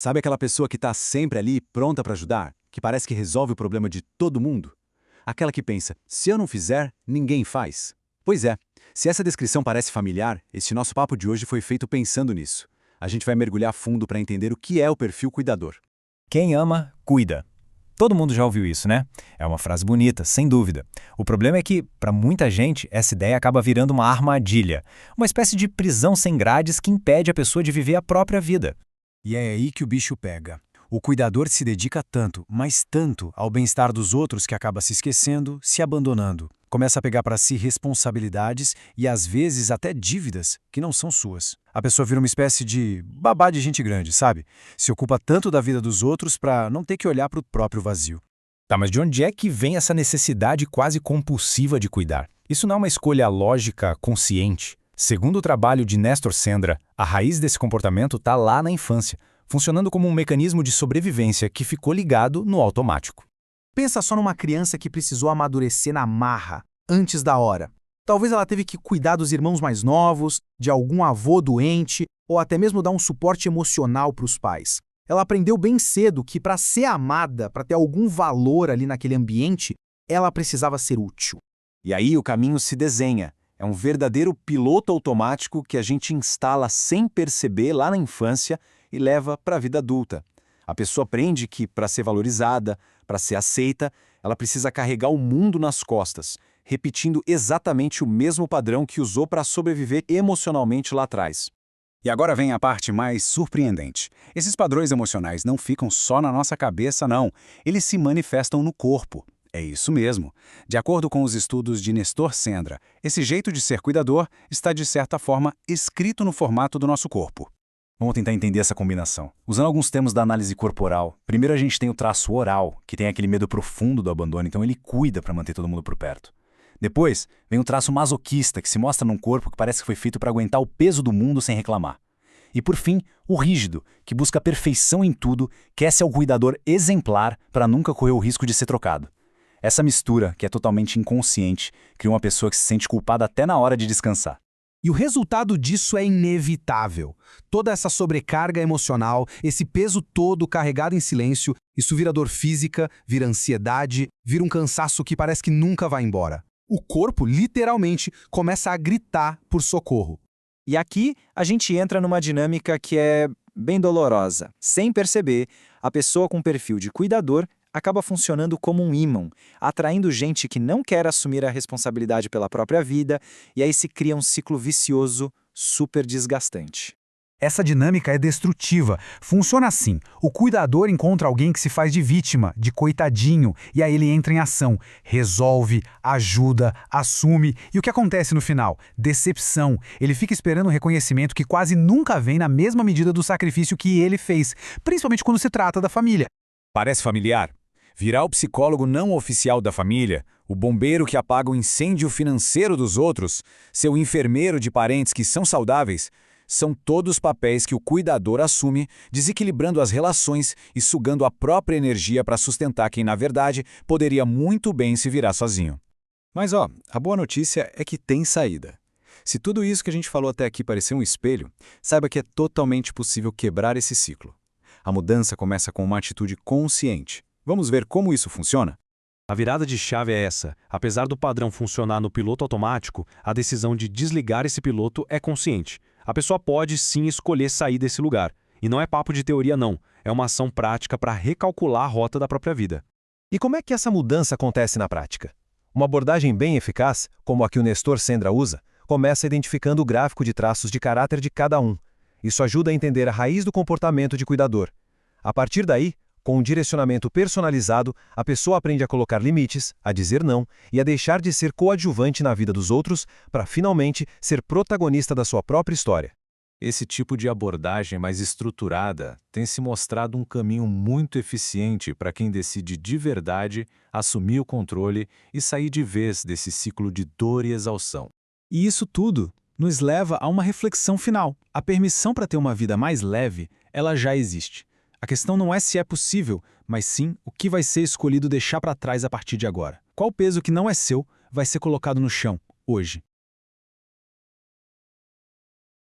Sabe aquela pessoa que está sempre ali, pronta para ajudar? Que parece que resolve o problema de todo mundo? Aquela que pensa, se eu não fizer, ninguém faz. Pois é, se essa descrição parece familiar, esse nosso papo de hoje foi feito pensando nisso. A gente vai mergulhar fundo para entender o que é o perfil cuidador. Quem ama, cuida. Todo mundo já ouviu isso, né? É uma frase bonita, sem dúvida. O problema é que, para muita gente, essa ideia acaba virando uma armadilha, uma espécie de prisão sem grades que impede a pessoa de viver a própria vida. E é aí que o bicho pega. O cuidador se dedica tanto, mas tanto, ao bem-estar dos outros que acaba se esquecendo, se abandonando. Começa a pegar para si responsabilidades e, às vezes, até dívidas que não são suas. A pessoa vira uma espécie de babá de gente grande, sabe? Se ocupa tanto da vida dos outros para não ter que olhar para o próprio vazio. Tá, mas de onde é que vem essa necessidade quase compulsiva de cuidar? Isso não é uma escolha lógica, consciente. Segundo o trabalho de Néstor Sendra, a raiz desse comportamento está lá na infância, funcionando como um mecanismo de sobrevivência que ficou ligado no automático. Pensa só numa criança que precisou amadurecer na marra, antes da hora. Talvez ela teve que cuidar dos irmãos mais novos, de algum avô doente, ou até mesmo dar um suporte emocional para os pais. Ela aprendeu bem cedo que para ser amada, para ter algum valor ali naquele ambiente, ela precisava ser útil. E aí o caminho se desenha. É um verdadeiro piloto automático que a gente instala sem perceber lá na infância e leva para a vida adulta. A pessoa aprende que, para ser valorizada, para ser aceita, ela precisa carregar o mundo nas costas, repetindo exatamente o mesmo padrão que usou para sobreviver emocionalmente lá atrás. E agora vem a parte mais surpreendente. Esses padrões emocionais não ficam só na nossa cabeça, não. Eles se manifestam no corpo. É isso mesmo. De acordo com os estudos de Néstor Sendra, esse jeito de ser cuidador está, de certa forma, escrito no formato do nosso corpo. Vamos tentar entender essa combinação. Usando alguns termos da análise corporal, primeiro a gente tem o traço oral, que tem aquele medo profundo do abandono, então ele cuida para manter todo mundo por perto. Depois, vem o traço masoquista, que se mostra num corpo que parece que foi feito para aguentar o peso do mundo sem reclamar. E por fim, o rígido, que busca perfeição em tudo, quer ser o cuidador exemplar para nunca correr o risco de ser trocado. Essa mistura, que é totalmente inconsciente, cria uma pessoa que se sente culpada até na hora de descansar. E o resultado disso é inevitável. Toda essa sobrecarga emocional, esse peso todo carregado em silêncio, isso vira dor física, vira ansiedade, vira um cansaço que parece que nunca vai embora. O corpo, literalmente, começa a gritar por socorro. E aqui a gente entra numa dinâmica que é bem dolorosa. Sem perceber, a pessoa com perfil de cuidador acaba funcionando como um ímã, atraindo gente que não quer assumir a responsabilidade pela própria vida, e aí se cria um ciclo vicioso super desgastante. Essa dinâmica é destrutiva. Funciona assim. O cuidador encontra alguém que se faz de vítima, de coitadinho, e aí ele entra em ação. Resolve, ajuda, assume. E o que acontece no final? Decepção. Ele fica esperando um reconhecimento que quase nunca vem na mesma medida do sacrifício que ele fez, principalmente quando se trata da família. Parece familiar? Virar o psicólogo não oficial da família, o bombeiro que apaga o incêndio financeiro dos outros, ser o enfermeiro de parentes que são saudáveis, são todos papéis que o cuidador assume, desequilibrando as relações e sugando a própria energia para sustentar quem, na verdade, poderia muito bem se virar sozinho. Mas a boa notícia é que tem saída. Se tudo isso que a gente falou até aqui parecer um espelho, saiba que é totalmente possível quebrar esse ciclo. A mudança começa com uma atitude consciente. Vamos ver como isso funciona? A virada de chave é essa. Apesar do padrão funcionar no piloto automático, a decisão de desligar esse piloto é consciente. A pessoa pode sim escolher sair desse lugar. E não é papo de teoria não, é uma ação prática para recalcular a rota da própria vida. E como é que essa mudança acontece na prática? Uma abordagem bem eficaz, como a que o Néstor Sendra usa, começa identificando o gráfico de traços de caráter de cada um. Isso ajuda a entender a raiz do comportamento de cuidador. A partir daí, com um direcionamento personalizado, a pessoa aprende a colocar limites, a dizer não e a deixar de ser coadjuvante na vida dos outros para, finalmente, ser protagonista da sua própria história. Esse tipo de abordagem mais estruturada tem se mostrado um caminho muito eficiente para quem decide de verdade assumir o controle e sair de vez desse ciclo de dor e exaustão. E isso tudo nos leva a uma reflexão final. A permissão para ter uma vida mais leve, ela já existe. A questão não é se é possível, mas sim o que vai ser escolhido deixar para trás a partir de agora. Qual peso que não é seu vai ser colocado no chão, hoje.